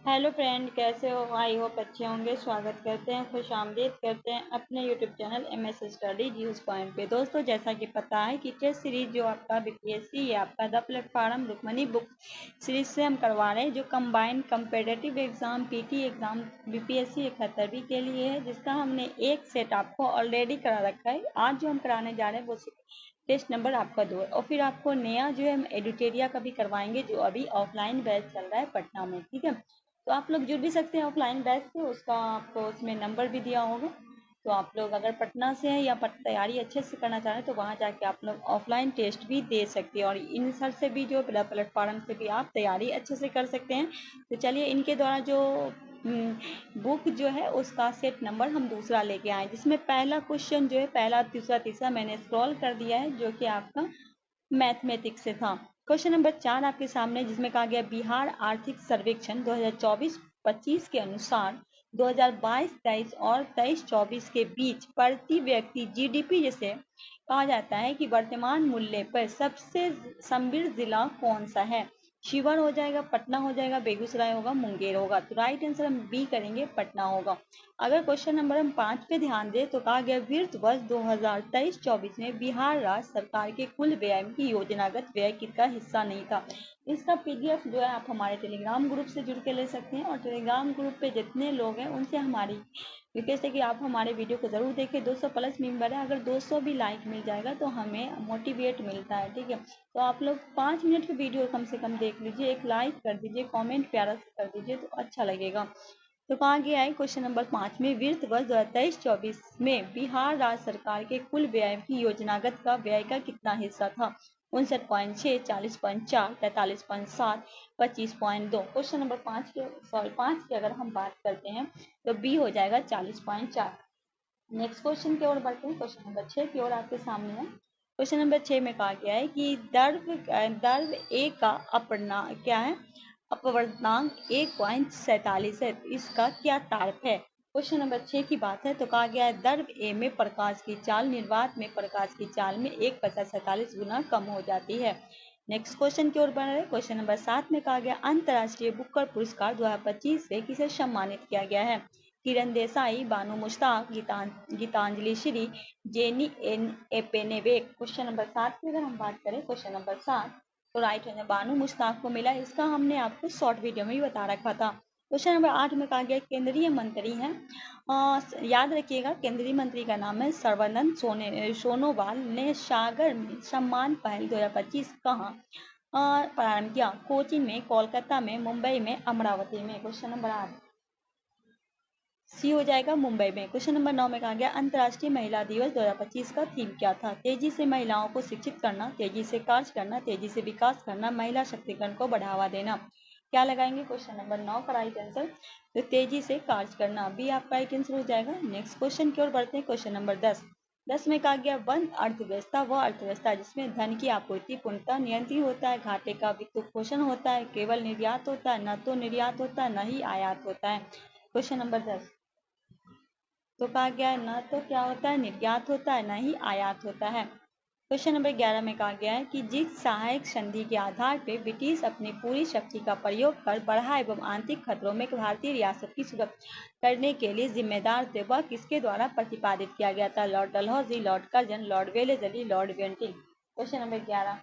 Hello friend, कैसे हो? I hope अच्छे होंगे। स्वागत करते हैं, खुश आमदीद करते हैं अपने YouTube channel MS study news point पे। दोस्तों, जैसा कि पता है कि टेस्ट सीरीज जो आपका BPSC या आपका the platform Rukmani book series से हम करवा रहे हैं, जो combined competitive exam PT exam BPSC 71वीं के लिए है, जिसका हमने एक सेट आपको ऑलरेडी करा रखा है। आज जो हम कराने जा रहे हैं वो टेस्ट नंबर आपका 2 है, और फिर आपको नया जो है हम एडिटेरिया का भी करवाएंगे, जो अभी ऑफलाइन बैच चल रहा है पटना में। ठीक है, तो आप लोग जुड़ भी सकते हैं ऑफलाइन बैच से, उसका आपको उसमें नंबर भी दिया होगा। तो आप लोग अगर पटना से हैं या तैयारी अच्छे से करना चाह रहे हैं तो वहाँ जाके आप लोग ऑफलाइन टेस्ट भी दे सकते हैं, और इन सर से भी जो प्लेटफॉर्म से भी आप तैयारी अच्छे से कर सकते हैं। तो चलिए, इनके द्वारा जो बुक जो है उसका सेट नंबर हम दूसरा लेके आए, जिसमें पहला क्वेश्चन जो है, पहला दूसरा तीसरा मैंने स्क्रॉल कर दिया है, जो कि आपका मैथमेटिक्स से था। क्वेश्चन नंबर 4 आपके सामने, जिसमें कहा गया बिहार आर्थिक सर्वेक्षण 2024-25 के अनुसार 2022-23 और 23-24 के बीच प्रति व्यक्ति GDP जैसे कहा जाता है कि वर्तमान मूल्य पर सबसे समृद्ध जिला कौन सा है। शिवहर हो जाएगा, पटना हो जाएगा, बेगूसराय होगा, मुंगेर होगा। तो राइट आंसर हम बी करेंगे, पटना होगा। अगर क्वेश्चन नंबर हम 5 पे ध्यान दें तो कहा गया वित्त वर्ष 2023-24 में बिहार राज्य सरकार के कुल व्यय की योजनागत व्यय का हिस्सा नहीं था। इसका PDF जो है आप हमारे टेलीग्राम ग्रुप से जुड़ के ले सकते हैं, और टेलीग्राम ग्रुप पे जितने लोग हैं उनसे हमारी रिक्वेस्ट है कि आप हमारे वीडियो को जरूर देखें। 200 प्लस मेंबर है, अगर 200 भी लाइक मिल जाएगा तो हमें मोटिवेट मिलता है। ठीक है, तो आप लोग 5 मिनट की वीडियो कम से कम देख लीजिए, एक लाइक कर दीजिए, कमेंट प्यारा से कर दीजिए तो अच्छा लगेगा। तो कहा गया है क्वेश्चन नंबर 5 में वित्त वर्ष 2023-24 में बिहार राज्य सरकार के कुल व्यय की योजनागत का व्यय का कितना हिस्सा था। 59.6, 40.4, 43.7, 25.2। क्वेश्चन नंबर 5 की अगर हम बात करते हैं तो बी हो जाएगा 40.4। नेक्स्ट क्वेश्चन की ओर बढ़ते हैं। क्वेश्चन नंबर 6 की ओर आपके सामने है। क्वेश्चन नंबर 6 में कहा गया है कि द्रव ए का अपना क्या है, अपवर्तनांक 1.47 है, इसका क्या तार्क है। क्वेश्चन नंबर 6 की बात है, तो कहा गया है द्रव ए में प्रकाश की चाल निर्वात में प्रकाश की चाल में 1/47 गुना कम हो जाती है। नेक्स्ट क्वेश्चन की ओर बढ़ रहे। क्वेश्चन नंबर 7 में कहा गया अंतर्राष्ट्रीय बुकर पुरस्कार 2025 से किसे सम्मानित किया गया है। Kiran Desai, Banu Mushtaq, Geetanjali Shree, Jenny Erpenbeck. Question number 7 की अगर हम बात करें, क्वेश्चन नंबर 7, तो राइट है बानू मुश्ताक को मिला। इसका हमने आपको शॉर्ट वीडियो में भी बता रखा था। क्वेश्चन नंबर 8 में कहा गया केंद्रीय मंत्री हैं, याद रखिएगा केंद्रीय मंत्री का नाम है सर्बानंद सोनोवाल ने सागर में सम्मान पहल 2025 कहाँ प्रारंभ किया। कोचीन में, कोलकाता में, मुंबई में, अमरावती में। क्वेश्चन नंबर 8 सी हो जाएगा, मुंबई में। क्वेश्चन नंबर 9 में कहा गया अंतर्राष्ट्रीय महिला दिवस 2025 का थीम क्या था। तेजी से महिलाओं को शिक्षित करना, तेजी से कार्य करना, तेजी से विकास करना, महिला शक्तिकरण को बढ़ावा देना। क्या लगाएंगे क्वेश्चन नंबर 9 का राइट आंसर, तो तेजी से कार्य करना, बी आपका राइट आंसर हो जाएगा। नेक्स्ट क्वेश्चन की ओर बढ़ते हैं। क्वेश्चन नंबर 10 में कहा गया वन अर्थव्यवस्था वह अर्थव्यवस्था जिसमें धन की आपूर्ति पूर्णतः नियंत्रित होता है, घाटे का वित्त पोषण होता है, केवल निर्यात होता है, न तो निर्यात होता है, न ही आयात होता है। क्वेश्चन नंबर 10, तो कहा गया है न तो क्या होता है, निर्यात होता है, न ही आयात होता है। क्वेश्चन नंबर 11 में कहा गया है कि जिस सहायक संधि के आधार पर ब्रिटिश अपनी पूरी शक्ति का प्रयोग कर बढ़ा एवं आंतरिक खतरों में भारतीय रियासत की सुरक्षा करने के लिए जिम्मेदार थे, वह किसके द्वारा प्रतिपादित किया गया था। Lord Dalhousie, lord Curzon, lord Wellesley, lord Bentinck. Question number 11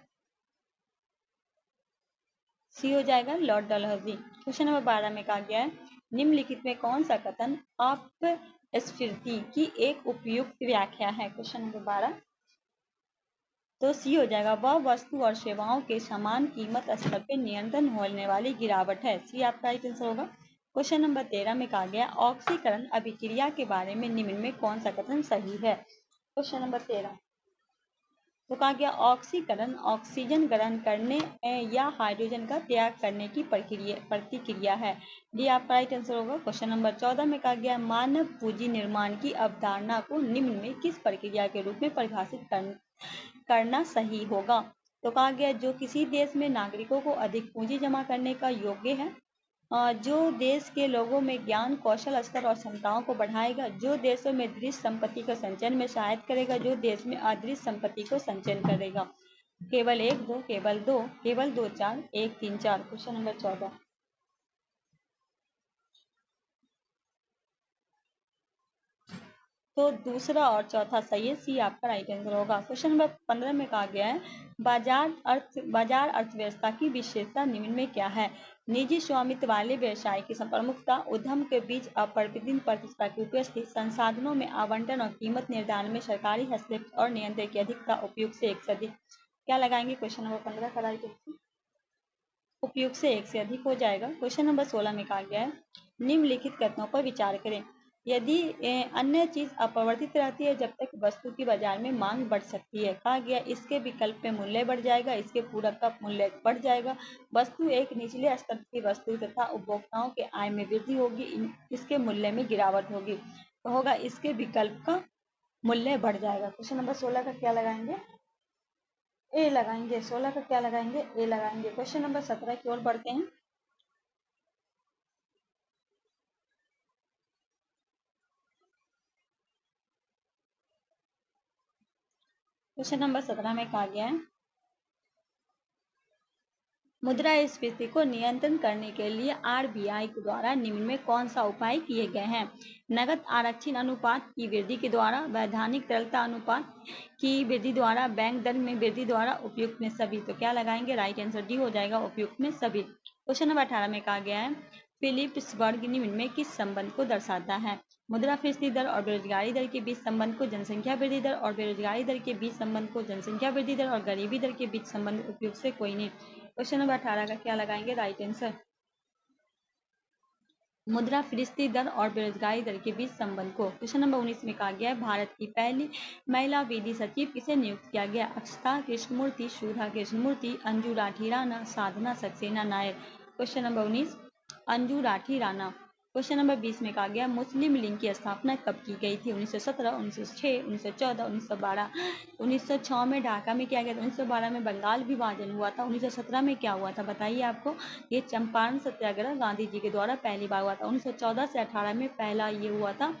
C हो जाएगा, लॉर्ड डलहौजी। क्वेश्चन नंबर 12 में कहा गया है निम्नलिखित में कौन सा कथन अपस्फीति की एक उपयुक्त व्याख्या है। क्वेश्चन नंबर 12, तो सी हो जाएगा वह वस्तु और सेवाओं के समान कीमत स्तर पर नियंत्रण होने वाली गिरावट है, सी आपका राइट आंसर होगा। क्वेश्चन नंबर 13 में कहा गया ऑक्सीकरण अभिक्रिया के बारे में निम्न में कौन सा कथन सही है। क्वेश्चन नंबर 13, तो कहा गया ऑक्सीकरण ऑक्सीजन ग्रहण करने या हाइड्रोजन का त्याग करने की प्रतिक्रिया है, ये आपका राइट आंसर होगा। क्वेश्चन नंबर 14 में कहा गया मानव पूंजी निर्माण की अवधारणा को निम्न में किस प्रक्रिया के रूप में परिभाषित करना सही होगा। तो कहा गया जो किसी देश में नागरिकों को अधिक पूंजी जमा करने का योग्य है, जो देश के लोगों में ज्ञान कौशल स्तर और क्षमताओं को बढ़ाएगा, जो देशों में दृश्य संपत्ति को संचयन में सहायता करेगा, जो देश में अदृश्य संपत्ति को संचयन करेगा। केवल 1 2, केवल 2, केवल 2 4, 1 3 4। क्वेश्चन नंबर 14, तो दूसरा और चौथा सही है, सी आपका राइट आंसर होगा। क्वेश्चन नंबर 15 में कहा गया है बाजार अर्थव्यवस्था की विशेषता निम्न में क्या है? निजी स्वामित्व वाले व्यवसाय की प्रमुखता, उद्यम के बीच अपरिवर्तित प्रतिस्पर्धा की उपस्थिति, संसाधनों में आवंटन और कीमत निर्धारण में सरकारी हस्तक्षेप और नियंत्रण की अधिकता, उपयुक्त से एक से अधिक। क्या लगाएंगे क्वेश्चन नंबर 15 का राइट आंसर? उपयुक्त से एक से अधिक हो जाएगा। क्वेश्चन नंबर 16 में कहा गया है निम्नलिखित कथनों पर विचार करें। यदि अन्य चीज अपरिवर्तित रहती है जब तक वस्तु की बाजार में मांग बढ़ सकती है, कहा गया इसके विकल्प में मूल्य बढ़ जाएगा, इसके पूरक का मूल्य बढ़ जाएगा, वस्तु एक निचले स्तर की वस्तु तथा उपभोक्ताओं के आय में वृद्धि होगी, इसके मूल्य में गिरावट होगी, तो होगा इसके विकल्प का मूल्य बढ़ जाएगा। क्वेश्चन नंबर 16 का क्या लगाएंगे? ए लगाएंगे। 16 का क्या लगाएंगे? ए लगाएंगे। क्वेश्चन नंबर 17 की ओर बढ़ते हैं। क्वेश्चन नंबर 17 में कहा गया है मुद्रास्फीति को नियंत्रण करने के लिए आरबीआई द्वारा निम्न में कौन सा उपाय किए गए हैं? नकद आरक्षण अनुपात की वृद्धि के द्वारा, वैधानिक तरलता अनुपात की वृद्धि द्वारा, बैंक दर में वृद्धि द्वारा, उपयुक्त में सभी। तो क्या लगाएंगे? राइट आंसर डी हो जाएगा, उपयुक्त में सभी। क्वेश्चन नंबर 18 में कहा गया है फिलिप्स वर्ग निम्न में किस संबंध को दर्शाता है? मुद्रास्फीति दर और बेरोजगारी दर के बीच संबंध को जनसंख्या वृद्धि दर, और बेरोजगारी दर के बीच संबंध को जनसंख्या वृद्धि दर, और गरीबी दर के बीच संबंध उपयुक्त से कोई नहीं। क्वेश्चन नंबर 18 का क्या लगाएंगे? राइट आंसर मुद्रास्फीति दर और बेरोजगारी दर के बीच संबंध को। क्वेश्चन नंबर 19 में कहा गया है भारत की पहली महिला विधि सचिव किसे नियुक्त किया गया? Akshata Krishnamurthy, Sudha Krishnamurthy, Anju Rathi Rana, Sadhana Saxena Nair. Question number 19 Anju Rathi Rana. Question number 20 में कहा गया मुस्लिम लीग की स्थापना कब की गई थी? 1917, 1906, 1914, 1912। 1906 में ढाका में किया गया था, 1912 में बंगाल विभाजन हुआ था, 1917 में क्या हुआ था बताइए आपको? ये चंपारण सत्याग्रह गांधी जी के द्वारा पहली बार हुआ था। 1914 से 18 में पहला ये हुआ था,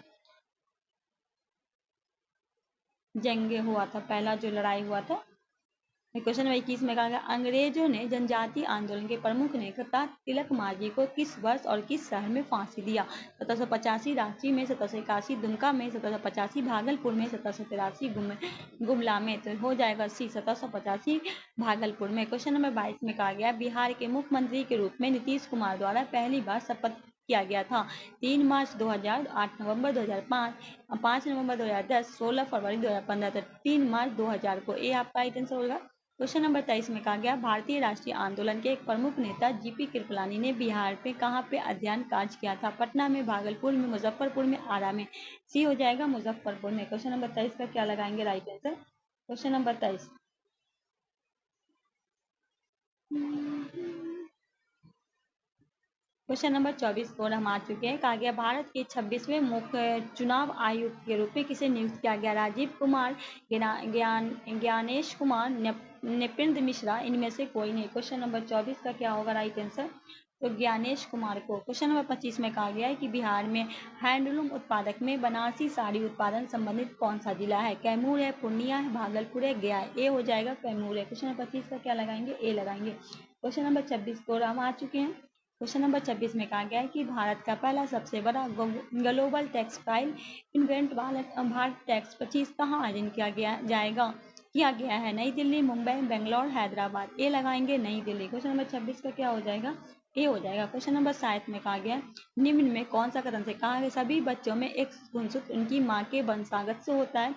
जंग हुआ था, पहला जो लड़ाई हुआ था। क्वेश्चन नंबर 21 में कहा गया अंग्रेजों ने जनजातीय आंदोलन के प्रमुख नेता तिलक मांझी को किस वर्ष और किस शहर में फांसी दिया? 1785 रांची में, 1781 दुमका में, 1785 भागलपुर में, 1783 गुमला में। तो हो जाएगा सी 1785 भागलपुर में। क्वेश्चन नंबर 22 में कहा गया बिहार के मुख्यमंत्री के रूप में नीतीश कुमार द्वारा पहली बार शपथ किया गया था? 3 मार्च 2000, 8 नवंबर 2005, 5 नवंबर 2010, 16 फरवरी 2015। तो 3 मार्च 2000 को ए आपका राइट आंसर होगा। क्वेश्चन नंबर 23 में कहा गया भारतीय राष्ट्रीय आंदोलन के एक प्रमुख नेता जीपी कृपलानी ने बिहार पे कहाँ पे अध्ययन कार्य किया था? पटना में, भागलपुर में, मुजफ्फरपुर में, आरा में। सी हो जाएगा मुजफ्फरपुर में। क्वेश्चन नंबर 23 का क्या लगाएंगे? Right answer question number 23। Question number 24 को हम आ चुके हैं। कहा गया भारत के 26वें मुख्य चुनाव आयुक्त के रूप में किसे नियुक्त किया गया? राजीव कुमार, ज्ञानेश कुमार, नृपेंद्र मिश्रा, इनमें से कोई नहीं। क्वेश्चन नंबर 24 का क्या होगा राइट आंसर? तो ज्ञानेश कुमार को। क्वेश्चन नंबर 25 में कहा गया है कि बिहार में हैंडलूम उत्पादक में बनारसी साड़ी उत्पादन संबंधित कौन सा जिला है? कैमूर है, पूर्णिया है, भागलपुर है, गया है। ए हो जाएगा कैमूर है। क्वेश्चन नंबर 25 का क्या लगाएंगे? ए लगाएंगे। क्वेश्चन नंबर 26 को हम आ चुके हैं। क्वेश्चन नंबर 26 में कहा गया है कि भारत का पहला सबसे बड़ा global textile event Bharat Tex 25 कहाँ आयोजन किया गया है? नई दिल्ली, मुंबई, बेंगलोर, हैदराबाद। ए लगाएंगे नई दिल्ली। क्वेश्चन नंबर 26 का क्या हो जाएगा? ए हो जाएगा। क्वेश्चन नंबर 7 में कहा गया निम्न में कौन सा कथन से कहा गया सभी बच्चों में एक गुणसूत्र उनकी माँ के वंशागत से होता है?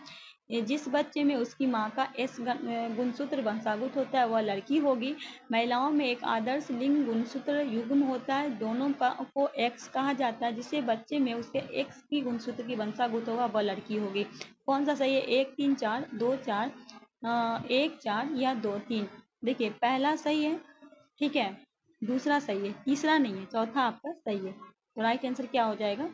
जिस बच्चे में उसकी माँ का एस गुणसूत्र वंशागत होता है वह लड़की होगी। महिलाओं में एक आदर्श लिंग गुणसूत्र युग्म होता है, दोनों को एक्स कहा जाता है। जिसे बच्चे में उसके एक्स की गुणसूत्र की वंशागत होगा वह लड़की होगी। कौन सा सही है? 1 3 4, 2 4, 1 4 या 2 3? देखिए पहला सही है, ठीक है, दूसरा सही है, तीसरा नहीं है, चौथा आपका सही है। तो राइट आंसर क्या हो जाएगा?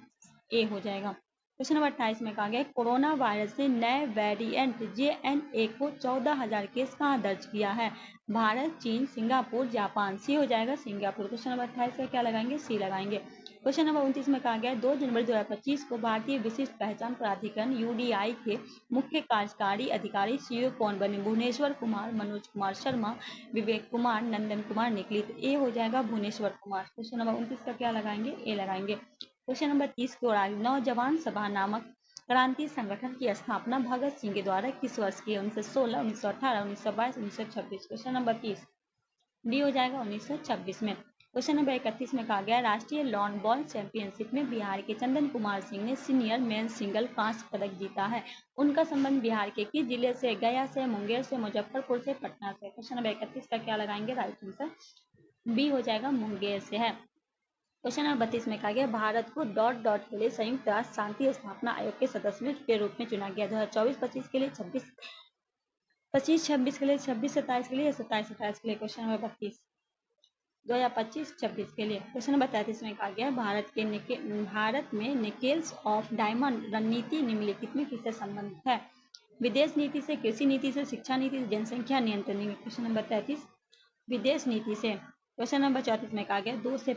ए हो जाएगा। क्वेश्चन नंबर 28 में कहा गया कोरोना वायरस ने नए वेरिएंट JN1 को 14,000 केस कहाँ दर्ज किया है? भारत, चीन, सिंगापुर, जापान। सी हो जाएगा सिंगापुर। क्वेश्चन नंबर 28 का क्या लगाएंगे? सी लगाएंगे। क्वेश्चन नंबर 29 में कहा गया 2 जनवरी 2025 को भारतीय विशिष्ट पहचान प्राधिकरण UDI के मुख्य कार्यकारी अधिकारी CEO कौन बने? भुवनेश्वर कुमार, मनोज कुमार शर्मा, विवेक कुमार, नंदन कुमार निकलित। ए हो जाएगा भुवनेश्वर कुमार। क्वेश्चन नंबर 29 का क्या लगाएंगे? ए लगाएंगे। क्वेश्चन नंबर 30 को नौजवान सभा नामक क्रांति संगठन की स्थापना भगत सिंह के द्वारा किस वर्ष की? 1916, 1918, 1922, 1926। क्वेश्चन नंबर 30 डी हो जाएगा 1926 में। क्वेश्चन नंबर 31 में कहा गया राष्ट्रीय लॉन बॉल चैंपियनशिप में बिहार के चंदन कुमार सिंह ने सीनियर मेन सिंगल कांस्य पदक जीता है। उनका संबंध बिहार के किस जिले से? गया से, मुंगेर से, मुजफ्फरपुर से, पटना से। क्वेश्चन नंबर 31 का क्या लगाएंगे? राइट आंसर बी हो जाएगा, मुंगेर से है। क्वेश्चन नंबर 32 में कहा गया भारत को डॉट डॉट के लिए संयुक्त राष्ट्र शांति स्थापना आयोग के सदस्य के रूप में चुना गया। 2024-25 के लिए, 25-26 के लिए, 26-27 के लिए, 27-28 के लिए। क्वेश्चन नंबर 32 2025-26 के लिए। क्वेश्चन नंबर 33 में कहा गया भारत में निकेल्स ऑफ डायमंड रणनीति निम्नलिखित में किससे संबंधित है? विदेश नीति से, कृषि नीति से, शिक्षा नीति से, जनसंख्या नियंत्रण नीति। क्वेश्चन नंबर 33 विदेश नीति से। क्वेश्चन नंबर 34 में कहा गया 2 से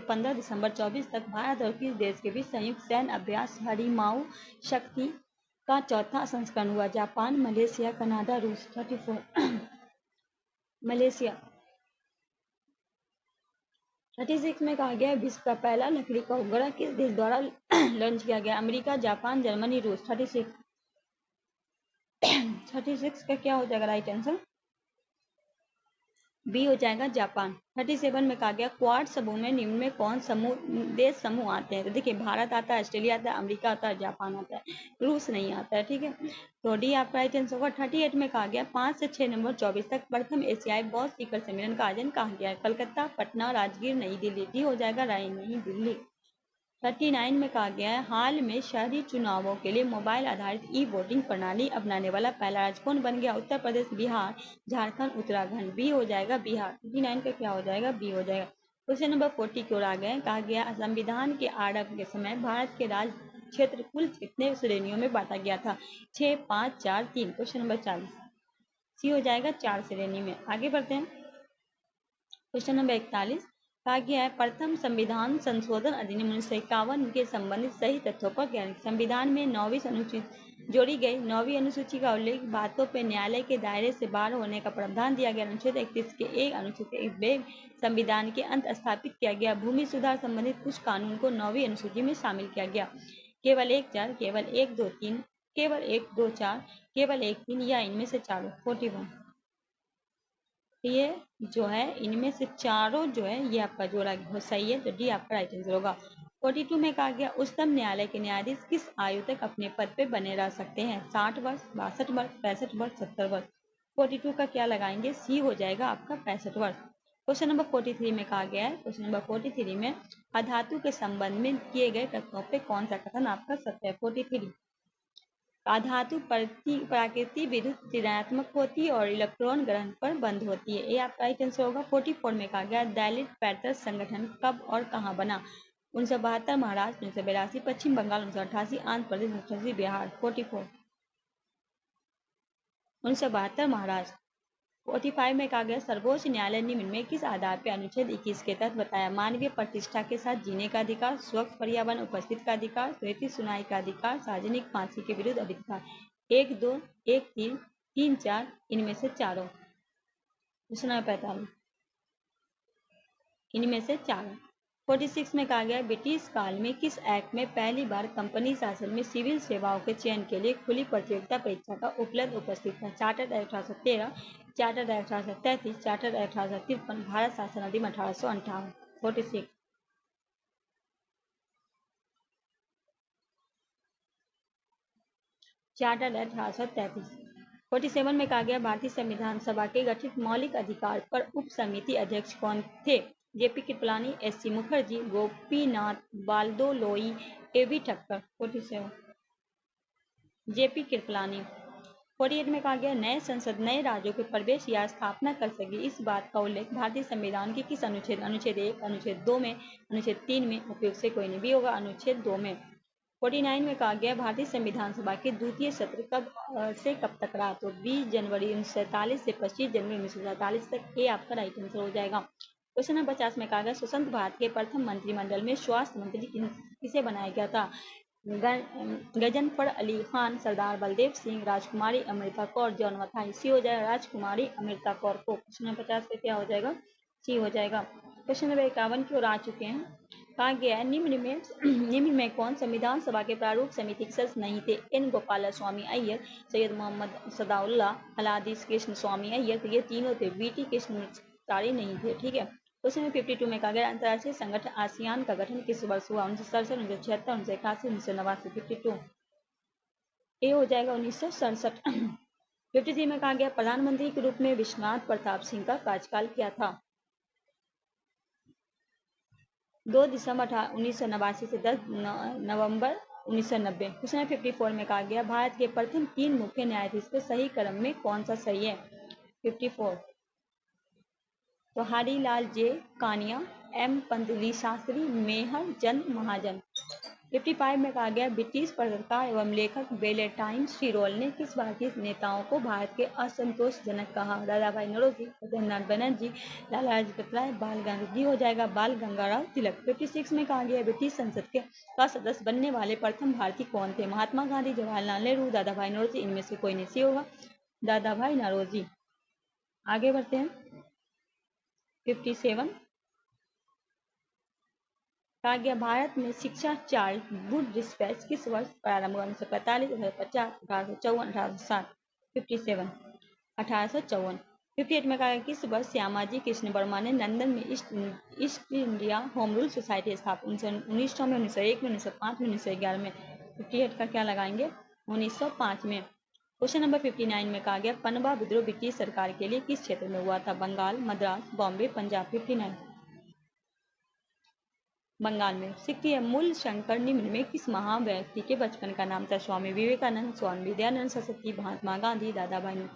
15 दिसंबर 24 तक भारत और किस देश के बीच संयुक्त सैन्य अभ्यास हरिमाऊ शक्ति का चौथा संस्करण हुआ? जापान, मलेशिया, कनाडा, रूस। 34 मलेशिया। 36 में कहा गया विश्व का पहला लकड़ी का उपग्रह किस देश द्वारा लॉन्च किया गया? अमेरिका, जापान, जर्मनी, रूस। 36 का क्या हो जाएगा राइट आंसर? बी हो जाएगा, जापान। 37 में कहा गया क्वाड समूह में निम्न में कौन देश समूह आते हैं? तो देखिए भारत आता है, ऑस्ट्रेलिया आता है, अमेरिका आता है, जापान आता है, रूस नहीं आता है। ठीक है, तो डी आपका राइट आंसर होगा। 38 में कहा गया 5 से 6 नवंबर 24 तक प्रथम एशियाई बौद्ध शिखर सम्मेलन का आयोजन कहाँ किया है? कलकत्ता, पटना, राजगीर, नई दिल्ली। डी हो जाएगा नई दिल्ली। 39 में कहा गया है हाल में शहरी चुनावों के लिए मोबाइल आधारित ई वोटिंग प्रणाली अपनाने वाला पहला राज्य कौन बन गया? उत्तर प्रदेश, बिहार, झारखंड, उत्तराखंड। बी हो जाएगा बिहार। 39 का क्या हो जाएगा? बी हो जाएगा। क्वेश्चन नंबर 40 की ओर आ गए। कहा गया संविधान के आरंभ के समय भारत के राज्य क्षेत्र कुल कितने श्रेणियों में बांटा गया था? 6, 5, 4, 3। क्वेश्चन नंबर 40 सी हो जाएगा 4 श्रेणी में। आगे बढ़ते हैं। क्वेश्चन नंबर 41 कहा गया है प्रथम संविधान संशोधन अधिनियम 1951 के संबंधित सही तथ्यों पर ज्ञान। संविधान में 9वीं अनुसूची जोड़ी गई। 9वीं अनुसूची का उल्लेख बातों पर न्यायालय के दायरे से बाहर होने का प्रावधान दिया गया। अनुच्छेद 31 के एक अनुच्छेद 1 में संविधान के अंत स्थापित किया गया। भूमि सुधार संबंधित कुछ कानून को 9वीं अनुसूची में शामिल किया गया। केवल 1-4, केवल 1-2-3, केवल 1-2-4, केवल 1-3 या इनमें से चारों। 41 ये जो है इनमें से चारों जो है ये आपका जोड़ा सही है, तो डी आपका राइट आंसर होगा। 42 में कहा गया उच्चतम न्यायालय के न्यायाधीश किस आयु तक अपने पद पे बने रह सकते हैं? 60 वर्ष, 62 वर्ष, 65 वर्ष, 70 वर्ष। 42 का क्या लगाएंगे? सी हो जाएगा आपका 65 वर्ष। क्वेश्चन नंबर 43 में कहा गया है, क्वेश्चन नंबर 43 में अधातु के संबंध में किए गए कथनों पे कौन सा कथन आपका सत्य है? 43 अधातु प्रकृति विद्युत ऋणात्मक होती है और इलेक्ट्रॉन ग्रहण पर बंद होती है। ये आपका राइट आंसर होगा। 44 में कहा गया दलित पैंथर्स संगठन कब और कहाँ बना? 1972 महाराष्ट्र, 1982 पश्चिम बंगाल, 1988 आंध्र प्रदेश, 1988 बिहार। 44 1972 महाराष्ट्र। 45 में कहा गया सर्वोच्च न्यायालय निम्न में किस आधार पर अनुच्छेद 21 के तहत बताया? मानवीय प्रतिष्ठा के साथ जीने का अधिकार, स्वच्छ पर्यावरण उपस्थित का अधिकार, त्वरित सुनवाई का अधिकार, सार्वजनिक फांसी के विरुद्ध अधिकार। 1, 2, 1, 3, 3, 4 इनमें से चारों। क्वेश्चन नंबर 45 इनमें से चारों। 46 में कहा गया ब्रिटिश काल में किस एक्ट में पहली बार कंपनी शासन में सिविल सेवाओं के चयन के लिए खुली प्रतियोगिता परीक्षा का उपलब्ध उपस्थित था? Chartered act 1813, chartered act 1833, chartered act 1853, Bharat शासन अधिनियम 1858। 46 चार्टर्ड एक्ट 1833। 47 में कहा गया भारतीय संविधान सभा के गठित मौलिक अधिकार पर उप समिति अध्यक्ष कौन थे? जेपी कृपलानी, एस सी मुखर्जी, गोपीनाथ बालदोलोई, एवी ठक्कर। 47 जेपी कृपलानी। 48 में कहा गया नए संसद नए राज्यों के प्रवेश या स्थापना कर सके इस बात का उल्लेख भारतीय संविधान के किस अनुच्छेद? अनुच्छेद 1, अनुच्छेद 2 में, अनुच्छेद 3 में, उपयोग से कोई नहीं भी होगा अनुच्छेद 2 में। 49 में कहा गया भारतीय संविधान सभा के द्वितीय सत्र कब से कब तक रहा? तो 20 जनवरी 1947 से 25 जनवरी 1947 तक। ये आपका राइट आंसर हो जाएगा। क्वेश्चन नंबर 50 में कहा गया स्वतंत्र भारत के प्रथम मंत्रिमंडल में स्वास्थ्य मंत्री किसे बनाया गया था? गजनफर अली खान, सरदार बलदेव सिंह, राजकुमारी अमृता कौर, जॉन मथाई। सी हो जाएगा राजकुमारी अमृता कौर को। क्वेश्चन नंबर 50 पे क्या हो जाएगा? सी हो जाएगा। क्वेश्चन नंबर 51 की ओर आ चुके हैं। कहा गया है निम्न में कौन संविधान सभा के प्रारूप समिति के सदस्य नहीं थे? एन गोपाला स्वामी अय्यर, सैयद मोहम्मद सदाउल्लाह, अलादी कृष्ण स्वामी अय्यर। तो ये तीनों थे। वीटी कृष्ण सारे नहीं थे। ठीक है। क्वेश्चन 52 में कहा गया अंतर्राष्ट्रीय संगठन आसियान का गठन किस वर्ष हुआ? 1967, 1976, 1981, 1989। 52 ए हो जाएगा 1967। 53 में कहा गया प्रधानमंत्री के रूप में विश्वनाथ प्रताप सिंह का कार्यकाल क्या था? 2 दिसंबर 1989 से 10 नवंबर 1990। क्वेश्चन 54 में कहा गया भारत के प्रथम 3 मुख्य न्यायाधीश के सही क्रम में कौन सा सही है? 54 तो हरिलाल जे कानिया, एम पंतली शास्त्री, मेहर चंद महाजन। 55 में कहा गया ब्रिटिश पत्रकार एवं लेखक वेलेंटाइन शिरोल ने किस भारतीय नेताओं को भारत के असंतोषजनक कहा? दादा भाई नौरोजी, जगन्नाथ बनर्जी, लाला लाजपत राय, बाल गांधी हो जाएगा बाल गंगाराम तिलक। 56 में कहा गया ब्रिटिश संसद के का सदस्य बनने वाले प्रथम भारतीय कौन थे? महात्मा गांधी, जवाहरलाल नेहरू, दादा भाई नौरोजी। इनमें से कोई नहीं होगा। दादा भाई नौरोजी। आगे बढ़ते हैं। 57 कहा गया भारत में शिक्षा चार्ट गुड डिस्पैच किस वर्ष प्रारंभ हुआ? 1945, 1950, 1854, 1860। 57 1854। 58 में कहा गया किस वर्ष श्यामाजी कृष्ण वर्मा ने लंदन में east India home rule society स्थापित? 1900 में, 1901 में, 1905 में, 1911 में। 58 का क्या लगाएंगे? 1905 में। क्वेश्चन नंबर 59 में कहा गया पनबा विद्रोह ब्रिटिश सरकार के लिए किस क्षेत्र में हुआ था? बंगाल, मद्रास, बॉम्बे, पंजाब। 59 बंगाल में। सिक्की मूल शंकर निम्न में किस महान व्यक्ति के बचपन का नाम था? स्वामी विवेकानंद, स्वामी दयानंद सरस्वती, महात्मा गांधी, दादा भाई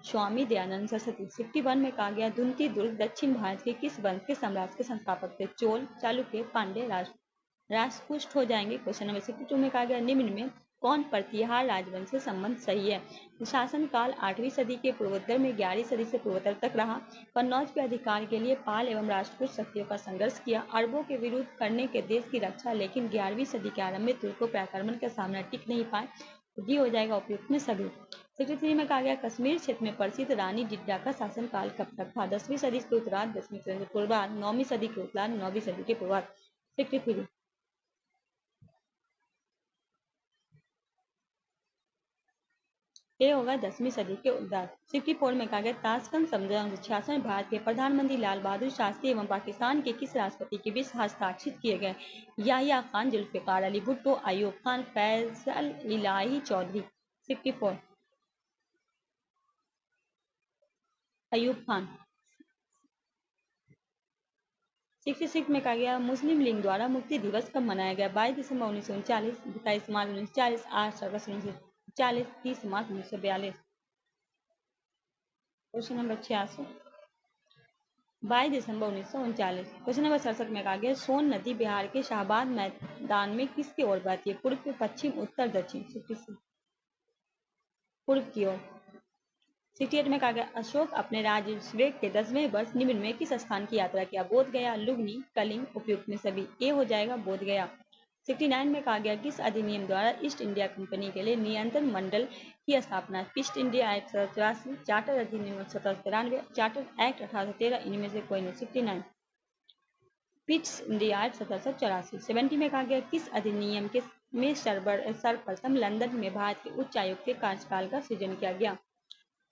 स्वामी दयानंद सरस्वती। 61 में कहा गया धुंती दुर्ग दक्षिण भारत के किस वंश के साम्राज्य के संस्थापक थे? चोल, चालुक्य, पांड्य, राष्ट्रकूट हो जाएंगे। क्वेश्चन नंबर 62 में कहा गया निम्न में कौन प्रतिहार राजवंश से संबंध सही है? शासन काल 8वीं सदी के पूर्वोत्तर में 11वीं सदी से पूर्वोत्तर तक रहा। कन्नौज के अधिकार के लिए पाल एवं राष्ट्रकूट शक्तियों का संघर्ष किया। अरबों के विरुद्ध करने के देश की रक्षा, लेकिन 11वीं सदी के आरंभ में तुर्कों के आक्रमण का सामना टिक नहीं पाए। डी हो जाएगा उपयुक्त में सभी। 63 में कहा गया कश्मीर क्षेत्र में प्रसिद्ध रानी डिड्डा का शासन काल कब तक था? 10वीं सदी के उत्तरार्ध, 10वीं सदी के पूर्वार्ध, 9वीं सदी के उत्तरार्ध, 9वीं सदी के पूर्वार्ध। 63 ये होगा 10वीं सदी के उत्तरार्ध। 64 में कहा गया ताशकंद समझौता 1966 में भारत के प्रधानमंत्री लाल बहादुर शास्त्री एवं पाकिस्तान के किस राष्ट्रपति के बीच हस्ताक्षरित किए गए? याहिया खान, जुल्फिकार अली भुट्टो, अयूब खान, फैसल इलाही चौधरी। 64 अयूब खान। 66 में कहा गया मुस्लिम लीग द्वारा मुक्ति दिवस कब मनाया गया? 22 दिसंबर 1939, 27 मार्च 1940, 8 अगस्त 1940, 30 मार्च 1942। क्वेश्चन नंबर 86 22 दिसंबर 1939। क्वेश्चन नंबर 67 में कहा गया सोन नदी बिहार के शाहबाद मैदान में किसकी ओर बहती है? पूर्व, पश्चिम, उत्तर, दक्षिण। पूर्व की ओर। 68 में कहा गया अशोक अपने राज्याभिषेक के 10वें वर्ष निम्न में किस स्थान की यात्रा किया? बोध गया, लुम्बिनी, कलिंग। उपयुक्त में सभी। ए हो जाएगा बोध गया। 69 में कहा गया किस अधिनियम द्वारा ईस्ट इंडिया कंपनी के लिए नियंत्रण मंडल की स्थापना? ईस्ट इंडिया एक्ट 1784, चार्टर अधिनियम 1793, चार्टर एक्ट 1813। इनमें से कोई नहीं। 69 ईस्ट इंडिया एक्ट 1784। 70 में कहा गया किस अधिनियम के में सर्वप्रथम लंदन में भारत के उच्च आयोग के कार्यकाल का सृजन किया गया?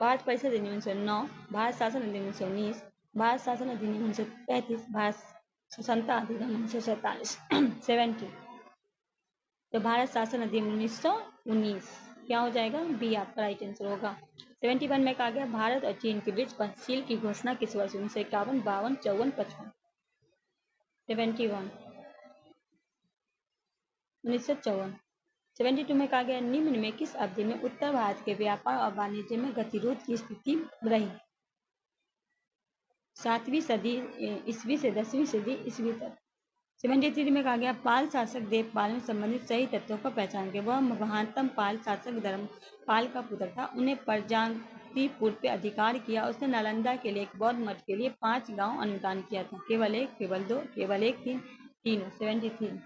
भारत परिषद अधिनियम 1909, भारत शासन अधिनियम 1919, भारत शासन अधिनियम 1935, भारत स्वतंत्रता अधिनियम 1947। 70 तो भारत शासन अधिनियम 1919 क्या हो जाएगा? बी आपका राइट आंसर होगा। 71 में कहा गया भारत और चीन के बीच तहसील की घोषणा किस वर्ष? 1951, 52, 54, 55। 71 1954। 72 में कहा गया निम्न में किस अवधि में उत्तर भारत के व्यापार और वाणिज्य में गतिरोध की स्थिति रही? 7वीं सदी ईस्वी से 10वीं सदी ईस्वी तक। 73 में कहा गया पाल शासक देवपाल में संबंधित सही तत्वों का पहचान किया। वह महानतम पाल शासक धर्मपाल का पुत्र था। उन्हें प्रजातिपुर पे अधिकार किया। उसने नालंदा के लिए एक बौद्ध मठ के लिए 5 गांव अनुदान किया था। केवल एक, केवल दो, केवल एक, तीन, तीनों। 73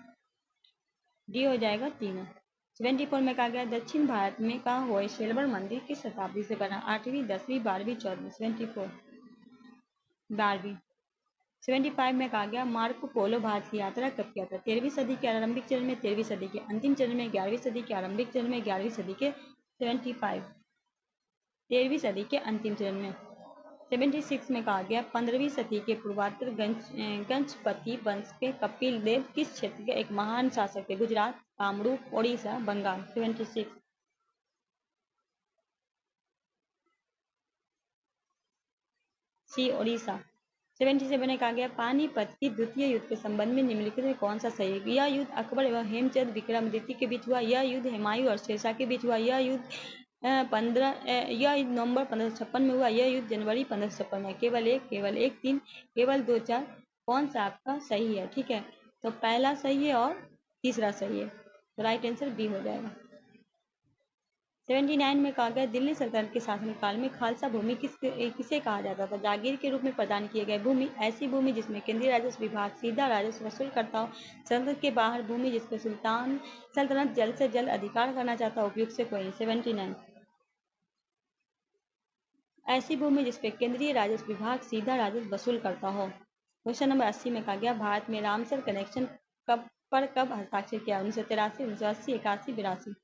डी हो जाएगा तीनों। 74 में कहा गया दक्षिण भारत में का होयसलेश्वर मंदिर किस शताब्दी से बना? 8वीं, 10वीं, 12वीं, 14वीं। 74 12वीं। 75 में कहा गया मार्को पोलो भारत की यात्रा कब किया था? 13वीं सदी के आरंभिक चरण में, 13वीं सदी के अंतिम चरण में, 11वीं सदी के आरंभिक चरण में, 11वीं सदी के 75, 13वीं सदी के अंतिम चरण में। 76 में कहा गया 15वीं सदी के पूर्वात्तर गजपति वंश के कपिल देव किस क्षेत्र के एक महान शासक थे? गुजरात, कामरूप, ओडिशा, बंगाल। 76 सी ओडिशा। 77 में कहा गया पानीपत की द्वितीय युद्ध के संबंध में निम्नलिखित में कौन सा सही है? यह युद्ध अकबर एवं हेमचंद विक्रमादित्य के बीच हुआ, यह युद्ध हुमायूं और शेरशाह के बीच हुआ, यह युद्ध नवंबर 1556 में हुआ, यह युद्ध जनवरी 1556 में। केवल एक 3, केवल 2 4, कौन सा आपका सही है? ठीक है, तो पहला सही है और तीसरा सही है, तो राइट आंसर बी हो जाएगा। 79 में कहा गया दिल्ली सल्तनत के शासनकाल में खालसा भूमि किसे कहा जाता था? जागीर के रूप में प्रदान किए गए भूमि, ऐसी भूमि जिसमें केंद्रीय राजस्व विभाग सीधा राजस्व वसूल करता हो, सल्तनत के बाहर भूमि जिस पर सल्तनत जल्द से जल्द अधिकार करना चाहता हो, उपयुक्त से कोई। 79 ऐसी भूमि जिस पर केंद्रीय राजस्व विभाग सीधा राजस्व वसूल करता हो। क्वेश्चन नंबर 80 में कहा गया भारत में रामसर कनेक्शन कब हस्ताक्षर किया? 1983, 1980, 81, 82।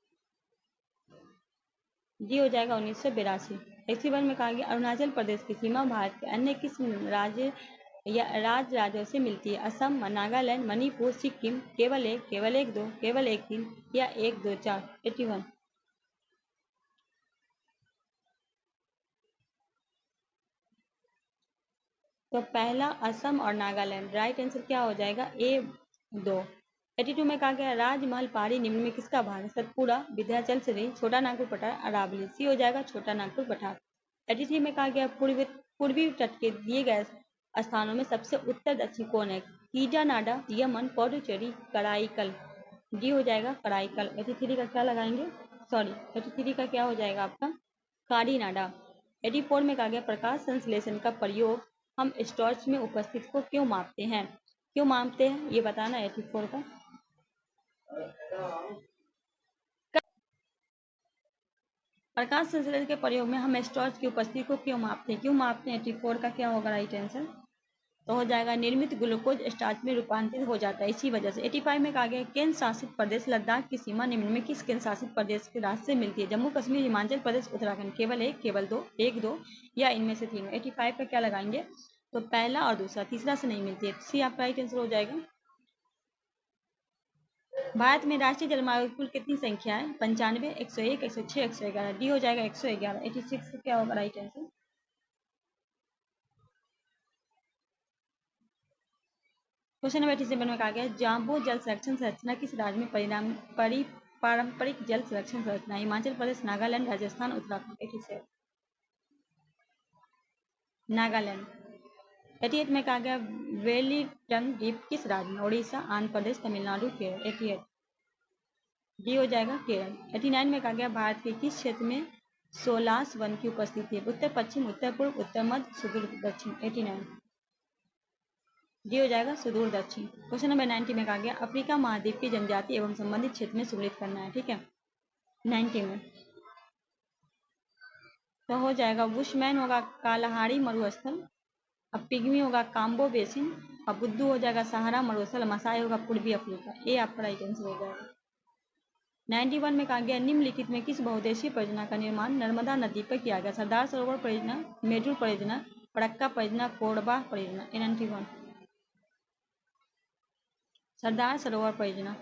डी हो जाएगा 1982। 81 में कहा गया अरुणाचल प्रदेश की सीमा भारत के अन्य किस राज्यों से मिलती है? असम, नागालैंड, मणिपुर, सिक्किम। केवल एक, केवल 1 2, केवल 1 3 या 1 2 4। 81 तो पहला असम और नागालैंड। राइट आंसर क्या हो जाएगा? ए 2। 82 में कहा गया राजमहल पहाड़ी निम्न में किसका भाग है? सतपुड़ा, विंध्याचल श्रेणी, छोटा नागपुर पठार, अरावली। सी हो जाएगा छोटा नागपुर पठार। 83 में कहा गया पूर्वी तट के दिए गए स्थानों में सबसे उत्तर दक्षिण कौन है? कीजानाडा, यमन, पौडुचेरी, कराईकल। डी हो जाएगा कराईकल। 83 का क्या लगाएंगे? सॉरी, 83 का क्या हो जाएगा आपका? कारीनाडा। 84 में कहा गया प्रकाश संश्लेषण का प्रयोग हम स्टॉर्च में उपस्थित को क्यों मापते हैं? क्यों मापते हैं ये बताना। 84 का प्रकाश संश्लेषण के प्रयोग में हम स्टॉर्च की उपस्थिति को क्यों मापते हैं? क्यों मापते हैं? 84 का क्या होगा राइट आंसर? तो हो जाएगा निर्मित ग्लूकोज स्टार्च में रूपांतरित हो जाता है, इसी वजह से। 85 में कहा गया केंद्र शासित प्रदेश लद्दाख की सीमा निम्न में किस केंद्र शासित प्रदेश के राज्य से मिलती है? जम्मू कश्मीर, हिमाचल प्रदेश, उत्तराखंड। केवल एक, केवल 2, 1 2 या इनमें से तीनों। 85 का क्या लगाएंगे? तो पहला और दूसरा, तीसरा से नहीं मिलती है। सी आपका राइट आंसर हो जाएगा। भारत में राष्ट्रीय जलवायु कुल कितनी संख्या है? 95, 101, 106, 111। डी हो जाएगा 111। 86 का क्या होगा राइट आंसर? क्वेश्चन नंबर 87 में कहा गया जाम्बो जल संरक्षण संरचना किस राज्य में पारंपरिक जल संरक्षण संरचना? हिमाचल प्रदेश, नागालैंड, राजस्थान, उत्तराखंड। 87 नागालैंड। 88 में कहा गया वेलिंगटन द्वीप किस राज्य में? उड़ीसा, आंध्र प्रदेश, तमिलनाडु, केरल। 88 डी हो जाएगा केरल। 89 में कहा गया भारत के किस क्षेत्र में सोलास वन की उपस्थिति है? उत्तर पश्चिम, उत्तर पूर्व, उत्तर मध्य, सुदूर दक्षिण। 89 डी हो जाएगा सुदूर दक्षिण। क्वेश्चन नंबर 90 में कहा गया अफ्रीका महाद्वीप की जनजाति एवं संबंधित क्षेत्र में सुमेलित करना है। ठीक है, 90 में तो हो जाएगा बुशमैन होगा कालाहारी मरुस्थल, अब पिग्मी होगा काम्बो बेसिन, अब बुद्धू हो जाएगा सहारा मरुस्थल, मसाई होगा पूर्वी अफ्रीका। ये आपका राइट आंसर हो जाएगा। 91 में कहा गया निम्नलिखित में किस बहुउद्देशीय परियोजना का निर्माण नर्मदा नदी पर किया गया? सरदार सरोवर परियोजना, मेडुर परियोजना, फड़क्का परियोजना, कोरबा परियोजना। 91 सरदार सरोवर परियोजना।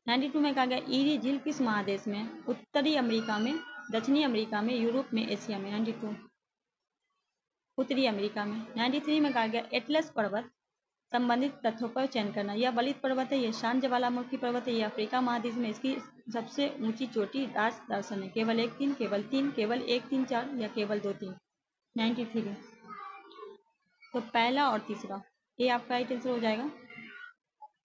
92 में कहा गया ईरी झील किस महादेश में? उत्तरी अमेरिका में, दक्षिणी अमेरिका में, यूरोप में, एशिया में। 92 उत्तरी अमेरिका में। 93 में कहा गया एटलस पर्वत संबंधित तथ्यों पर चयन करना। यह बलित पर्वत है, यह शांत ज्वालामुखी पर्वत है, यह अफ्रीका महादेश में इसकी सबसे ऊंची चोटी दास दर्शन है। केवल 1 3, केवल 3, केवल 1 3 4 या केवल 2 3। 93 तो पहला और तीसरा, ये आपका राइट आंसर हो जाएगा।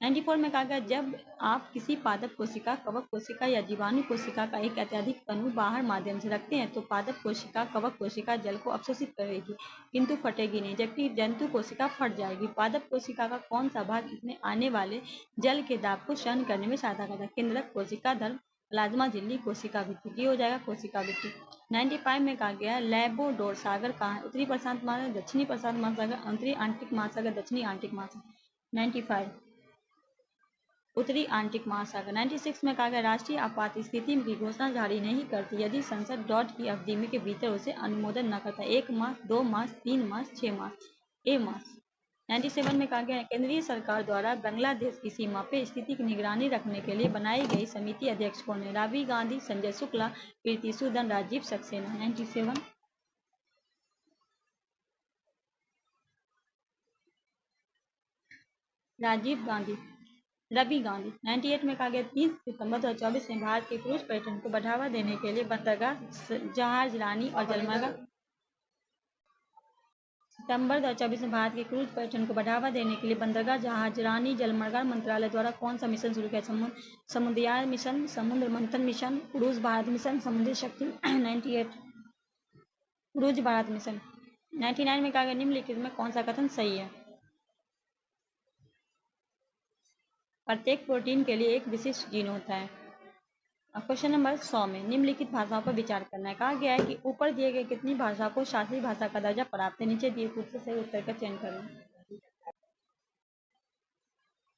94 में कहा गया जब आप किसी पादप कोशिका, कवक कोशिका या जीवाणु कोशिका का एक अत्यधिक अणु बाहर माध्यम से रखते हैं तो पादप कोशिका, कवक कोशिका जल को अवशोषित करेगी किंतु फटेगी नहीं, जबकि जंतु कोशिका फट जाएगी। पादप कोशिका का कौन सा भाग इसमें आने वाले जल के दाब को सहन करने में सहायता करता है? केंद्रक कोशिका, धर्म प्लाज्मा झिल्ली, कोशिका भित्ति। डी हो जाएगा कोशिका भित्ति। 95 में कहा गया लैब्राडोर सागर कहाँ है? उत्तरी प्रशांत महासागर, दक्षिणी प्रशांत महासागर, उत्तरी आर्कटिक महासागर, दक्षिणी आर्कटिक महासागर। 95 उत्तरी आर्कटिक महासागर। 96 में कहा गया राष्ट्रीय आपात स्थिति की घोषणा जारी नहीं करती यदि संसद दौर की अवधि में के भीतर उसे अनुमोदन न करता। 1 मास, 2 मास, 3 मास, 6 मास। ए मास। 97 में कहा गया केंद्रीय सरकार द्वारा बांग्लादेश की सीमा पे स्थिति की निगरानी रखने के लिए बनाई गई समिति अध्यक्ष कौन है? राजीव गांधी, संजय शुक्ला, प्रीति सूदन, राजीव सक्सेना। 97 राजीव गांधी, रवि गांधी। 98 में कहा गया 30 सितंबर 2024 में भारत के क्रूज पर्यटन को बढ़ावा देने के लिए बंदरगाह, जहाज रानी और जलमर्ग सितंबर 2024 में भारत के क्रूज पर्यटन को बढ़ावा देने के लिए बंदरगाह, जहाज रानी, जलमार्ग मंत्रालय द्वारा कौन सा मिशन शुरू किया? समुद्रयान मिशन, समुद्र मंथन मिशन, क्रूज भारत मिशन, समुद्री शक्ति। 98 क्रूज भारत मिशन। 99 में कहा गया निम्नलिखित में कौन सा कथन सही है? प्रत्येक प्रोटीन के लिए एक विशिष्ट जीन होता है। क्वेश्चन नंबर 100 में निम्नलिखित भाषाओं पर विचार करना है। कहा गया है कि ऊपर दिए गए कितनी भाषा को शास्त्रीय भाषा का दर्जा प्राप्त है? नीचे दिए कुछ से सही उत्तर का चयन करना।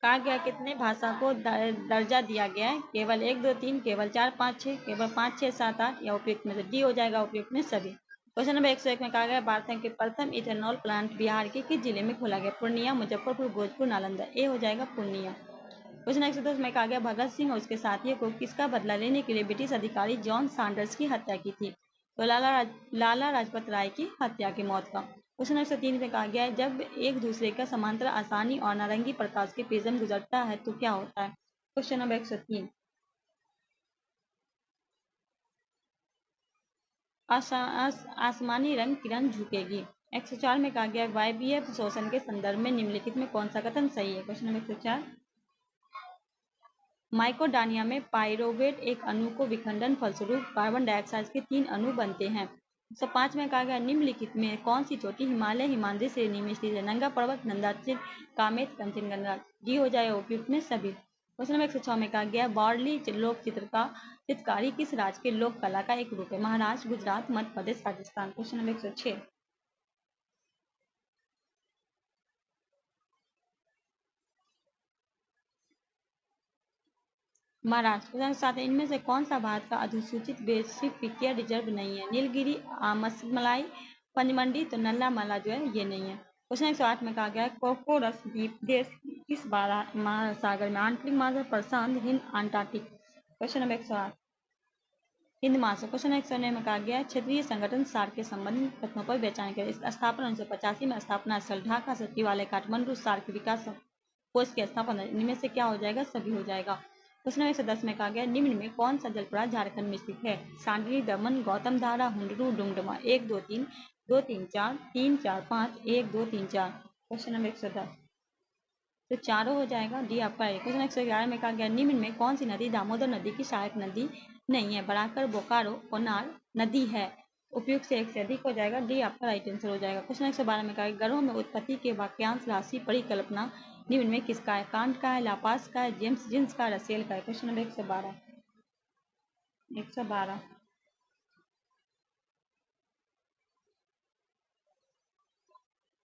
कहा गया कितने भाषा को दर्जा दिया गया है? केवल 1, 2, 3, केवल 4, 5, 6, केवल 5, 6, 7, 8 या उपयुक्त में से? डी हो जाएगा उपयुक्त में सभी। क्वेश्चन नंबर 101 में कहा गया भारत के प्रथम इथेनॉल प्लांट बिहार के किस जिले में खोला गया? पूर्णिया, मुजफ्फरपुर, भोजपुर, नालंदा। ए हो जाएगा पूर्णिया। क्वेश्चन 110 में कहा गया भगत सिंह और उसके साथियों को किसका बदला लेने के लिए ब्रिटिश अधिकारी जॉन सैंडर्स की हत्या की थी? तो लाला लाजपत राय की हत्या की मौत का। क्वेश्चन 103 में कहा गया है जब एक दूसरे का समांतर आसानी और नारंगी प्रकाश के प्रिज्म गुजरता है तो क्या होता है? क्वेश्चन नंबर 103 आसमानी रंग किरण झुकेगी। 104 में कहा गया वायवीय शोषण के संदर्भ में निम्नलिखित में कौन सा कथन सही है? क्वेश्चन नंबर 104 माइकोडानिया में पाइरोवेट एक अणु को विखंडन फलस्वरूप कार्बन डाइऑक्साइड के 3 अणु बनते हैं। 105 में कहा गया निम्नलिखित में कौन सी चोटी हिमालय हिमाद्री श्रेणी में स्थित है? नंगा पर्वत, नंदाचल, कामेत, कंचनजंगा। डी हो जाएगा उपयुक्त में सभी। क्वेश्चन नंबर 106 में कहा गया बार्ली लोक चित्रकारी किस राज्य के लोक कला का एक रूप है? Maharashtra, Gujarat, Madhya Pradesh, Rajasthan. Question number 106 Maharashtra. Question 7 इनमें से कौन सा भारत का अधिसूचित बेसिफिक रिजर्व नहीं है? नीलगिरी, मसमलाई, पंचमंडी। तो नल्ला मला जो है ये नहीं है। क्वेश्चन 108 में कहा गया है कोकोरस द्वीप देश किस महासागर में? आंतरिक महासागर, Prashant, Hind, Antarctic. Question number 108 Hind महासागर। क्वेश्चन 109 में कहा गया क्षेत्रीय संगठन सार्क के संबंधित कथनों पर विचार करें। इसका स्थापना 1985 में स्थापना स्थल ढाका, सचिवालय काठमांडू, सार्क विकास कोष की स्थापना। इनमें से क्या हो जाएगा? सभी हो जाएगा। क्वेश्चन नंबर 110 में कहा गया निम्न में कौन सा जलप्रपात झारखंड में स्थित है? सांडली, दमन, गौतम धारा, हुंडरू, डुमडुमा। 1, 2, 3, 2, 3, 4, 3, 4, 5, 1, 2, 3, 4। क्वेश्चन नंबर 110 तो चारों हो जाएगा। डी आपका है। क्वेश्चन 111 में कहा गया निम्न में कौन सी नदी दामोदर नदी की सहायक नदी नहीं है? बराकर, बोकारो, कोनार नदी है। उपयुक्त से एक से अधिक हो जाएगा। डी आपका राइट आंसर हो जाएगा। क्वेश्चन 112 में कहा ग्रहों में उत्पत्ति के वाक्यांश राशि परिकल्पना निम्न में किसका है? कांट का है, लापास का है, जेम्स जिन्स का, रसेल का है। क्वेश्चन नंबर 112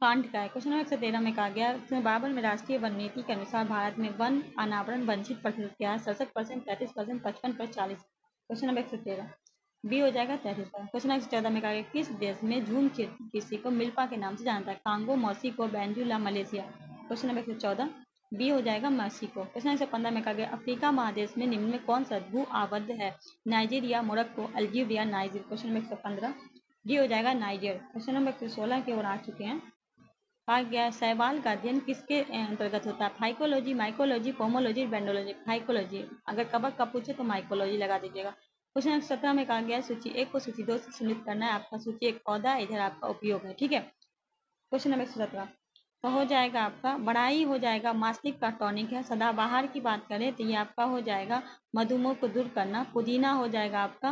कांट का है। क्वेश्चन नंबर 113 में कहा गया 52 में राष्ट्रीय वन नीति के अनुसार भारत में वन अनावरण वंचित प्रतिशत क्या है? 67%, 33%, 55%, 40। क्वेश्चन नंबर 113 बी हो जाएगा 33%। क्वेश्चन नंबर 114 में कहा गया किस देश में झूम कृषि को मिल्पा के नाम से जानता है? Congo, Mexico, Venezuela, Malaysia. Question number 114 B हो जाएगा मॉसिको। क्वेश्चन नंबर 115 में कहा गया अफ्रीका महादेश में निम्न में कौन सा भू आबद्ध है? Nigeria, Morocco, Algeria, niger. Question number 115 D हो जाएगा नाइजर। क्वेश्चन नंबर 116 की ओर आ चुके हैं। कहा गया शैवाल का अध्ययन किसके अंतर्गत होता है? Phycology, mycology, pomology, dendrology. Phycology. अगर कबक का पूछे तो माइकोलॉजी लगा दीजिएगा। क्वेश्चन नंबर 17 में कहा गया सूची 1 को सूची 2 से सम्मिलित करना है। आपका सूची 1 पौधा, इधर आपका उपयोग है। ठीक है। क्वेश्चन नंबर 17 तो हो जाएगा आपका बड़ाई हो जाएगा मास्टिक का टॉनिक है। सदाबहार की बात करें तो ये आपका हो जाएगा मधुमेह को दूर करना। पुदीना हो जाएगा आपका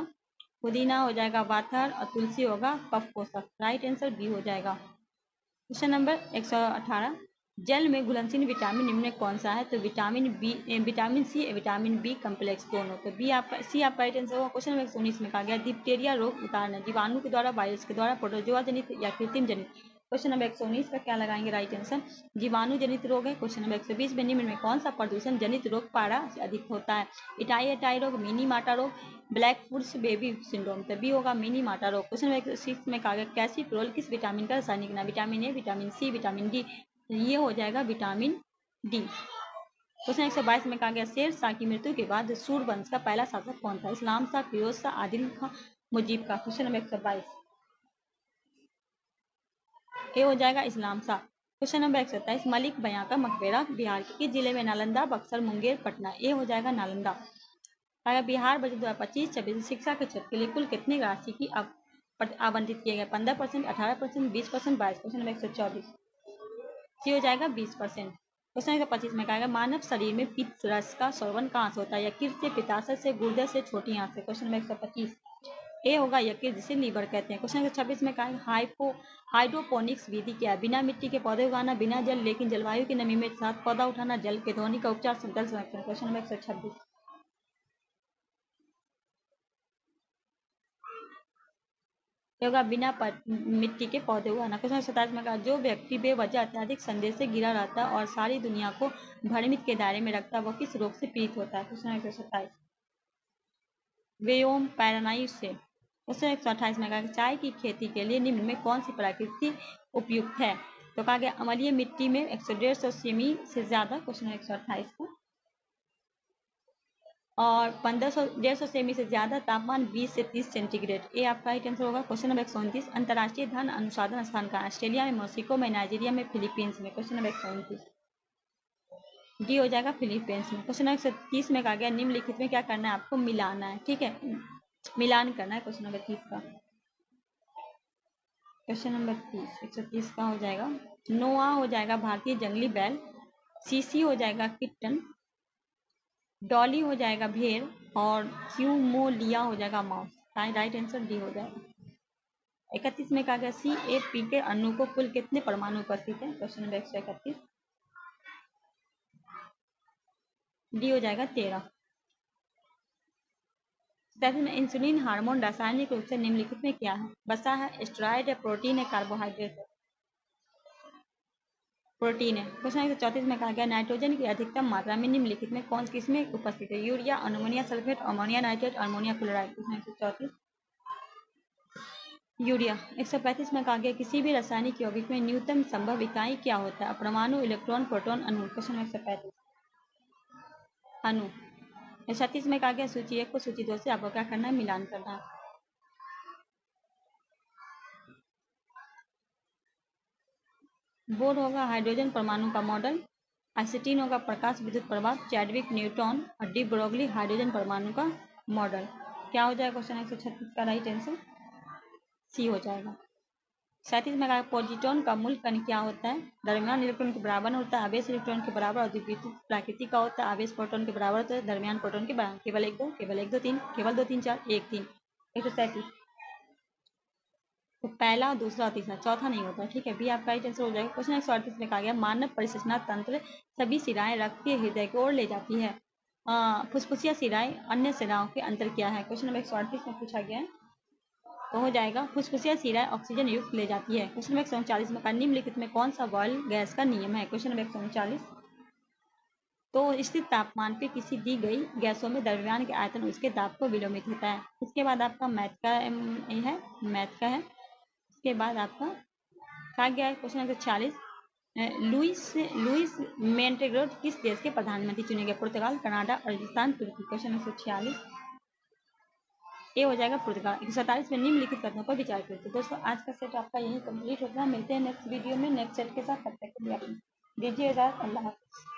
पुदीना हो जाएगा वाथर और तुलसी होगा कफ पोषक। राइट आंसर बी हो जाएगा। क्वेश्चन नंबर 118 जल में घुलनशील विटामिन निम्न में कौन सा है? तो vitamin B, vitamin C, vitamin B complex दोनों। तो बी आपका, सी आपका राइट आंसर होगा। क्वेश्चन नंबर 19 में कहा गया डिप्टेरिया रोग उदाहरण है, जीवाणु के द्वारा, वायरस के द्वारा, प्रोटोजोआ जनित या कृत्रिम जनित। क्वेश्चन नंबर 119 का क्या लगाएंगे राइट आंसर? जीवाणु जनित रोग है। क्वेश्चन नंबर 120 में निम्न में कौन सा प्रदूषण जनित रोग पारा से अधिक होता है? इटाई रोग, मिनी माटा रोग, ब्लैक फुट्स बेबी सिंड्रोम। तो बी होगा मिनी माटा रोग। क्वेश्चन नंबर 106 में कहा गया कैल्सिफेरॉल किस विटामिन का रासायनिक नाम? Vitamin A, vitamin C, vitamin D. ये हो जाएगा विटामिन डी। क्वेश्चन 122 में कहा गया शेर शाह की मृत्यु के बाद सूरवंश का पहला शासक कौन था? इस्लाम शाह, फिरोज शाह, आदिल खां, मुजीब का। क्वेश्चन नंबर 122 ये हो जाएगा इस्लाम शाह। क्वेश्चन नंबर 127 मलिक बयां का मकबरा बिहार के किस जिले में? नालंदा, बक्सर, मुंगेर, पटना। ये हो जाएगा नालंदा। बिहार बजट 2025-26 शिक्षा के क्षेत्र के लिए कुल कितनी राशि की आवंटित किए गए? 15%, 18%, 20%, 22%। क्वेश्चन नंबर 124 सी हो जाएगा 20%। क्वेश्चन नंबर 25 में कहा गया मानव शरीर में पित्त रस का स्रवण कहाँ से होता है? यकृत से, पित्ताशय से, गुर्दे से, छोटी आंत से। क्वेश्चन नंबर 125 ए होगा यकृत, जिसे लीवर कहते हैं। क्वेश्चन नंबर 26 में कहा है हाइड्रोपोनिक्स विधि क्या है? बिना मिट्टी के पौधे उगाना, बिना जल लेकिन जलवायु की नमी में साथ पौधा उठाना, जल के ध्वनि का उपचार, जल संरक्षण। क्वेश्चन नंबर 126 होगा बिना मिट्टी के पौधे उगाना। क्वेश्चन 27 में कहा जो व्यक्ति बेवजह अत्यधिक संदेह से घिरा रहता है और सारी दुनिया को भ्रमित के दायरे में रखता है वह किस रोग से पीड़ित होता है? क्वेश्चन 127 वेयोम पैरानाइज से। क्वेश्चन 128 में कहा चाय की खेती के लिए निम्न में कौन सी प्रकृति उपयुक्त है? तो कहा गया अम्लीय मिट्टी में 150 सेमी से ज्यादा। क्वेश्चन 128 का और 150 सेमी से ज्यादा तापमान 20 से 30 सेंटीग्रेड। ये आपका राइट आंसर होगा। क्वेश्चन नंबर 129 अंतर्राष्ट्रीय धन अनुसंधान स्थान का ऑस्ट्रेलिया में, मेक्सिको में, नाइजीरिया में, फिलीपींस में। क्वेश्चन नंबर 129 डी हो जाएगा फिलीपींस में। क्वेश्चन नंबर 130 में कहा गया निम्नलिखित में क्या करना है? आपको मिलाना है, ठीक है, मिलान करना है। क्वेश्चन नंबर 30 का क्वेश्चन नंबर 130 का हो जाएगा नोआ हो जाएगा भारतीय जंगली बैल, सीसी हो जाएगा किट्टन, डॉली हो जाएगा भेड़ और क्यूमोलिया हो जाएगा माउस। राइट आंसर डी हो जाएगा। 31 में कहा गया CAP के अणु को कुल कितने परमाणु उपस्थित है? क्वेश्चन नंबर 131 डी हो जाएगा 13। 37 में इंसुलिन हार्मोन रासायनिक रूप से निम्नलिखित में क्या है? वसा है, स्टेरॉइड है, प्रोटीन है, कार्बोहाइड्रेट है? प्रोटीन है। क्वेश्चन 134 में कहा गया नाइट्रोजन की अधिकतम मात्रा में निम्नलिखित में कौन किसमें उपस्थित है? Urea, ammonia sulphate, ammonia nitrate, ammonia chloride. Question 134 urea. 135 में कहा गया किसी भी रासायनिक यौगिक में न्यूनतम संभव इकाई क्या होता है? परमाणु, इलेक्ट्रॉन, प्रोटॉन, अणु। क्वेश्चन 135 अणु। 36 में कहा गया सूची 1 को सूची 2 से आपको क्या करना है? मिलान करना है। बोर होगा हाइड्रोजन परमाणु का मॉडल, एसिटीन होगा प्रकाश विद्युत प्रभाव, चैडविक न्यूट्रॉन और डी ब्रोगली हाइड्रोजन परमाणु का मॉडल। क्या हो जाएगा क्वेश्चन 136 का राइट आंसर? सी हो जाएगा। 37 में कहा पोजिट्रॉन का मूल कण क्या होता है? दरमियान इलेक्ट्रॉन के बराबर होता है, आवेश इलेक्ट्रॉन के बराबर और द्वितीय प्रकृति का होता है, आवेश प्रोटॉन के बराबर होता है, दरमियान प्रोटॉन के बराबर। केवल 1 2, केवल 1 2 3, केवल 2 3 4, 1 3। 137 तो पहला, दूसरा, तीसरा, चौथा नहीं होता, ठीक है। बी आपका राइट आंसर हो जाएगा। क्वेश्चन 138 में कहा गया मानव परिसंचना तंत्र सभी शिराएं रक्त के हृदय की ओर ले जाती है, फुसफुसिया शिराएं अन्य शिराओं के अंतर क्या है? क्वेश्चन नंबर 138 में पूछा गया है तो हो जाएगा फुसफुसिया शिराएं ऑक्सीजन युक्त ले जाती है। क्वेश्चन नंबर 139 में निम्नलिखित में कौन सा बॉयल गैस का नियम है? क्वेश्चन नंबर 139 तो स्थिर तापमान पे किसी दी गई गैसों में द्रव्यमान के आयतन उसके दाब को विलोमित होता है। उसके बाद आपका मैथ का है। उसके बाद आपका कहा गया है क्वेश्चन नंबर 46 लुइस मोंटेग्रो किस देश के प्रधानमंत्री चुने गए? पुर्तगाल, कनाडा, अर्जेंटीना, तुर्की। क्वेश्चन नंबर 146 ये हो जाएगा पुर्तगाल। 147 में निम्नलिखित कथनों पर विचार करें। तो दोस्तों आज का सेट आपका यही कंप्लीट होता है। मिलते हैं नेक्स्ट वीडियो में नेक्स्ट सेट के साथ। तब तक के लिए दीजिए इजाजत। अल्लाह हाफ़िज़।